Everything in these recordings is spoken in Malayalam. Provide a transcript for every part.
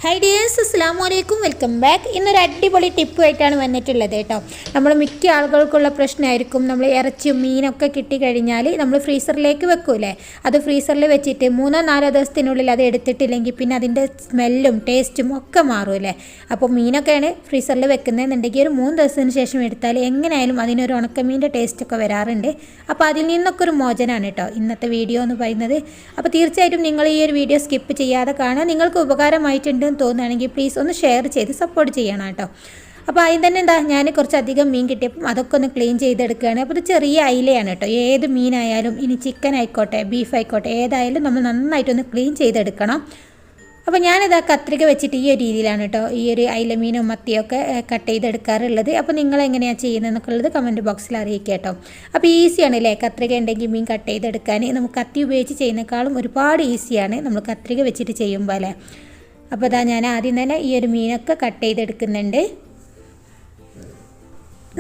ഹായ് ഡിയേഴ്സ്, അസ്സലാമു അലൈക്കും, വെൽക്കം ബാക്ക്. ഇന്നൊരു അടിപൊളി ടിപ്പുമായിട്ടാണ് വന്നിട്ടുള്ളത് കേട്ടോ. നമ്മൾ മിക്ക ആളുകൾക്കുള്ള പ്രശ്നമായിരിക്കും, നമ്മൾ ഇറച്ചിയും മീനൊക്കെ കിട്ടിക്കഴിഞ്ഞാൽ നമ്മൾ ഫ്രീസറിലേക്ക് വെക്കൂലേ, അത് ഫ്രീസറിൽ വെച്ചിട്ട് 3-4 ദിവസത്തിനുള്ളിൽ അത് എടുത്തിട്ടില്ലെങ്കിൽ പിന്നെ അതിൻ്റെ സ്മെല്ലും ടേസ്റ്റും ഒക്കെ മാറുമല്ലേ. അപ്പോൾ മീനൊക്കെയാണ് ഫ്രീസറിൽ വെക്കുന്നതെന്നുണ്ടെങ്കിൽ ഒരു 3 ദിവസത്തിന് ശേഷം എടുത്താൽ എങ്ങനെയായാലും അതിനൊരു ഉണക്കമീൻ്റെ ടേസ്റ്റൊക്കെ വരാറുണ്ട്. അപ്പോൾ അതിൽ നിന്നൊക്കെ ഒരു മോചനമാണ് കേട്ടോ ഇന്നത്തെ വീഡിയോ എന്ന് പറയുന്നത്. അപ്പോൾ തീർച്ചയായിട്ടും നിങ്ങൾ ഈ ഒരു വീഡിയോ സ്കിപ്പ് ചെയ്യാതെ കാണുക. നിങ്ങൾക്ക് ഉപകാരമായിട്ടുണ്ട് തോന്നുകയാണെങ്കിൽ പ്ലീസ് ഒന്ന് ഷെയർ ചെയ്ത് സപ്പോർട്ട് ചെയ്യണം കേട്ടോ. അപ്പോൾ അതിന് തന്നെ ഞാൻ കുറച്ചധികം മീൻ കിട്ടിയപ്പം അതൊക്കെ ഒന്ന് ക്ലീൻ ചെയ്തെടുക്കുകയാണ്. അപ്പോൾ ഇത് ചെറിയ അയിലയാണ് കേട്ടോ. ഏത് മീനായാലും, ഇനി ചിക്കൻ ആയിക്കോട്ടെ ബീഫ് ആയിക്കോട്ടെ, ഏതായാലും നമ്മൾ നന്നായിട്ടൊന്ന് ക്ലീൻ ചെയ്തെടുക്കണം. അപ്പോൾ ഞാനിതാ കത്രിക വെച്ചിട്ട് ഈ ഒരു രീതിയിലാണ് കേട്ടോ ഈ ഒരു അയിലമീനും മത്തിയൊക്കെ കട്ട് ചെയ്തെടുക്കാറുള്ളത്. അപ്പോൾ നിങ്ങൾ എങ്ങനെയാണ് ചെയ്യുന്നതെന്നൊക്കെ ഉള്ളത് കമൻറ്റ് ബോക്സിൽ അറിയിക്കുക കേട്ടോ. അപ്പോൾ ഈസിയാണ് അല്ലേ, കത്രിക ഉണ്ടെങ്കിൽ മീൻ കട്ട് ചെയ്തെടുക്കാൻ. നമുക്ക് കത്തി ഉപയോഗിച്ച് ചെയ്യുന്നതിനേക്കാളും ഒരുപാട് ഈസിയാണ് നമ്മൾ കത്രിക വെച്ചിട്ട് ചെയ്യുമ്പോൾ അല്ലേ. അപ്പോൾ ഇതാ ഞാൻ ആദ്യം തന്നെ ഈ ഒരു മീനൊക്കെ കട്ട് ചെയ്തെടുക്കുന്നുണ്ട്.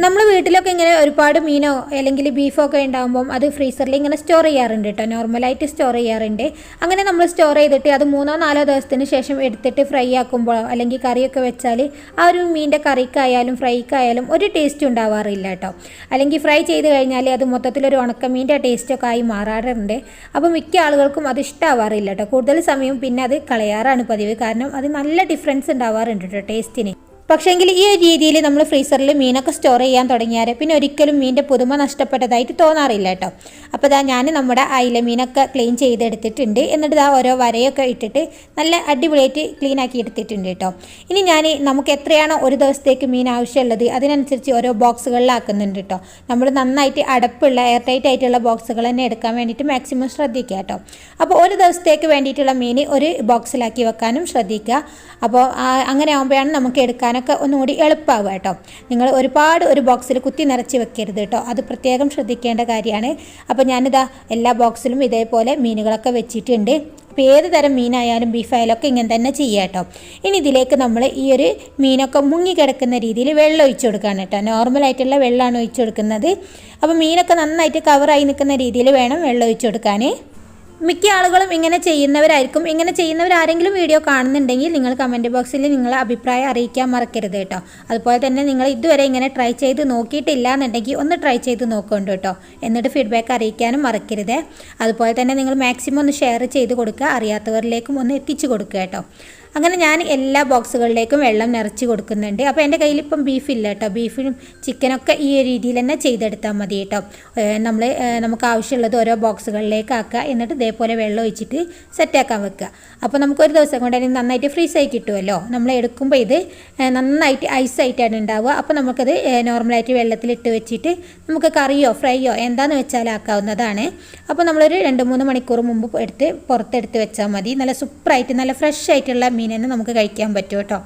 നമ്മൾ വീട്ടിലൊക്കെ ഇങ്ങനെ ഒരുപാട് മീനോ അല്ലെങ്കിൽ ബീഫോ ഒക്കെ ഉണ്ടാകുമ്പം അത് ഫ്രീസറിൽ ഇങ്ങനെ സ്റ്റോർ ചെയ്യാറുണ്ട് കേട്ടോ. നോർമലായിട്ട് സ്റ്റോർ ചെയ്യാറുണ്ട്. അങ്ങനെ നമ്മൾ സ്റ്റോർ ചെയ്തിട്ട് അത് 3-4 ദിവസത്തിന് ശേഷം എടുത്തിട്ട് ഫ്രൈ ആക്കുമ്പോഴോ അല്ലെങ്കിൽ കറിയൊക്കെ വെച്ചാൽ ആ ഒരു മീനിൻ്റെ കറിക്കായാലും ഫ്രൈക്കായാലും ഒരു ടേസ്റ്റ് ഉണ്ടാവാറില്ല കേട്ടോ. അല്ലെങ്കിൽ ഫ്രൈ ചെയ്ത് കഴിഞ്ഞാൽ അത് മൊത്തത്തിലൊരു ഉണക്കമീൻ്റെ ടേസ്റ്റൊക്കെ ആയി മാറാറുണ്ട്. അപ്പോൾ മിക്ക ആളുകൾക്കും അത് ഇഷ്ടമാവാറില്ല കേട്ടോ. കൂടുതൽ സമയം പിന്നെ അത് കളയാറാണ് പതിവ്. കാരണം അത് നല്ല ഡിഫറൻസ് ഉണ്ടാവാറുണ്ട് കേട്ടോ ടേസ്റ്റിന്. പക്ഷേങ്കിൽ ഈ ഒരു രീതിയിൽ നമ്മൾ ഫ്രീസറിൽ മീനൊക്കെ സ്റ്റോർ ചെയ്യാൻ തുടങ്ങിയാൽ പിന്നെ ഒരിക്കലും മീനിൻ്റെ പുതുമ നഷ്ടപ്പെട്ടതായിട്ട് തോന്നാറില്ല കേട്ടോ. അപ്പോൾ ഞാൻ നമ്മുടെ അയില മീനൊക്കെ ക്ലീൻ ചെയ്തെടുത്തിട്ടുണ്ട്. എന്നിട്ട് ഓരോ വരയൊക്കെ ഇട്ടിട്ട് നല്ല അടിപൊളിയായിട്ട് ക്ലീൻ ആക്കി എടുത്തിട്ടുണ്ട് കേട്ടോ. ഇനി നമുക്ക് എത്രയാണോ ഒരു ദിവസത്തേക്ക് മീൻ ആവശ്യമുള്ളത് അതിനനുസരിച്ച് ഓരോ ബോക്സുകളിലാക്കുന്നുണ്ട് കേട്ടോ. നമ്മൾ നന്നായിട്ട് അടപ്പുള്ള എയർ ടൈറ്റ് ആയിട്ടുള്ള ബോക്സുകൾ തന്നെ എടുക്കാൻ വേണ്ടിയിട്ട് മാക്സിമം ശ്രദ്ധിക്കുക കേട്ടോ. അപ്പോൾ ഒരു ദിവസത്തേക്ക് വേണ്ടിയിട്ടുള്ള മീൻ ഒരു ബോക്സിലാക്കി വെക്കാനും ശ്രദ്ധിക്കുക. അപ്പോൾ അങ്ങനെ ആകുമ്പോഴാണ് നമുക്ക് എടുക്കാൻ ഒന്നുകൂടി എളുപ്പമാവുക കേട്ടോ. നിങ്ങൾ ഒരു ബോക്സിൽ കുത്തി നിറച്ച് വെക്കരുത് കേട്ടോ. അത് പ്രത്യേകം ശ്രദ്ധിക്കേണ്ട കാര്യമാണ്. അപ്പോൾ ഞാനിതാ എല്ലാ ബോക്സിലും ഇതേപോലെ മീനുകളൊക്കെ വെച്ചിട്ടുണ്ട്. അപ്പോൾ ഏത് തരം മീനായാലും ബീഫായാലും ഒക്കെ ഇങ്ങനെ തന്നെ ചെയ്യുക കേട്ടോ. ഇനി ഇതിലേക്ക് നമ്മൾ ഈ ഒരു മീനൊക്കെ മുങ്ങിക്കിടക്കുന്ന രീതിയിൽ വെള്ളം ഒഴിച്ചു കൊടുക്കുകയാണ് കേട്ടോ. നോർമലായിട്ടുള്ള വെള്ളമാണ് ഒഴിച്ചു കൊടുക്കുന്നത്. അപ്പോൾ മീനൊക്കെ നന്നായിട്ട് കവറായി നിൽക്കുന്ന രീതിയിൽ വേണം വെള്ളം ഒഴിച്ചു കൊടുക്കാൻ. മിക്ക ആളുകളും ഇങ്ങനെ ചെയ്യുന്നവരായിരിക്കും. ഇങ്ങനെ ചെയ്യുന്നവരാരെങ്കിലും വീഡിയോ കാണുന്നുണ്ടെങ്കിൽ നിങ്ങൾ കമൻറ്റ് ബോക്സിൽ നിങ്ങളെ അഭിപ്രായം അറിയിക്കാൻ മറക്കരുത് കേട്ടോ. അതുപോലെ തന്നെ നിങ്ങൾ ഇതുവരെ ഇങ്ങനെ ട്രൈ ചെയ്ത് നോക്കിയിട്ടില്ല എന്നുണ്ടെങ്കിൽ ഒന്ന് ട്രൈ ചെയ്ത് നോക്കുന്നുണ്ട് കേട്ടോ. എന്നിട്ട് ഫീഡ്ബാക്ക് അറിയിക്കാനും മറക്കരുത്. അതുപോലെ തന്നെ നിങ്ങൾ മാക്സിമം ഒന്ന് ഷെയർ ചെയ്ത് കൊടുക്കുക, അറിയാത്തവരിലേക്കും ഒന്ന് എത്തിച്ചു കൊടുക്കുക കേട്ടോ. അങ്ങനെ ഞാൻ എല്ലാ ബോക്സുകളിലേക്കും വെള്ളം നിറച്ച് കൊടുക്കുന്നുണ്ട്. അപ്പോൾ എൻ്റെ കയ്യിലിപ്പം ബീഫില്ല കേട്ടോ. ബീഫിനും ചിക്കനൊക്കെ ഈ ഒരു രീതിയിൽ തന്നെ ചെയ്തെടുത്താൽ മതി കേട്ടോ. നമുക്ക് ആവശ്യമുള്ളത് ഓരോ ബോക്സുകളിലേക്ക് ആക്കുക. എന്നിട്ട് ഇതേപോലെ വെള്ളം ഒഴിച്ചിട്ട് സെറ്റാക്കാൻ വെക്കുക. അപ്പോൾ നമുക്കൊരു ദിവസം കൊണ്ട് തന്നെ നന്നായിട്ട് ഫ്രീസായി കിട്ടുമല്ലോ. നമ്മൾ എടുക്കുമ്പോൾ ഇത് നന്നായിട്ട് ഐസായിട്ടാണ് ഉണ്ടാവുക. അപ്പോൾ നമുക്കത് നോർമലായിട്ട് വെള്ളത്തിലിട്ട് വെച്ചിട്ട് നമുക്ക് കറിയോ ഫ്രൈയോ എന്താണെന്ന് വെച്ചാൽ ആക്കാവുന്നതാണ്. അപ്പോൾ നമ്മളൊരു 2-3 മണിക്കൂർ മുമ്പ് പുറത്തെടുത്ത് വെച്ചാൽ മതി. നല്ല സൂപ്പറായിട്ട് നല്ല ഫ്രഷ് ആയിട്ടുള്ള മീൻ തന്നെ നമുക്ക് കഴിക്കാൻ പറ്റും കേട്ടോ.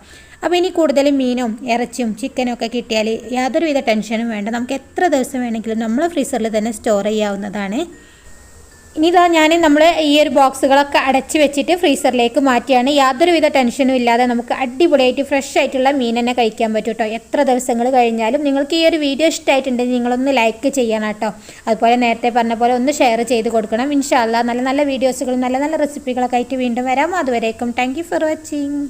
അപ്പോൾ ഇനി കൂടുതലും മീനും ഇറച്ചിയും ചിക്കനും ഒക്കെ കിട്ടിയാൽ യാതൊരുവിധ ടെൻഷനും വേണ്ട. നമുക്ക് എത്ര ദിവസം വേണമെങ്കിലും നമ്മൾ ഫ്രീസറിൽ തന്നെ സ്റ്റോർ ചെയ്യാവുന്നതാണ്. ഇനി നമ്മൾ ഈ ഒരു ബോക്സുകളൊക്കെ അടച്ച് വെച്ചിട്ട് ഫ്രീസറിലേക്ക് മാറ്റിയാണ്. യാതൊരുവിധ ടെൻഷനും ഇല്ലാതെ നമുക്ക് അടിപൊളിയായിട്ട് ഫ്രഷ് ആയിട്ടുള്ള മീൻ തന്നെ കഴിക്കാൻ പറ്റും കേട്ടോ. എത്ര ദിവസങ്ങൾ കഴിഞ്ഞാലും. നിങ്ങൾക്ക് ഈ ഒരു വീഡിയോ ഇഷ്ടമായിട്ടുണ്ടെങ്കിൽ നിങ്ങളൊന്ന് ലൈക്ക് ചെയ്യണം കേട്ടോ. അതുപോലെ നേരത്തെ പറഞ്ഞ പോലെ ഒന്ന് ഷെയർ ചെയ്ത് കൊടുക്കണം. ഇൻഷാ അല്ലാഹ് നല്ല നല്ല വീഡിയോസുകളും നല്ല നല്ല റെസിപ്പികളൊക്കെ ആയിട്ട് വീണ്ടും വരാം. അതുവരേക്കും താങ്ക് യു ഫോർ വാച്ചിങ്.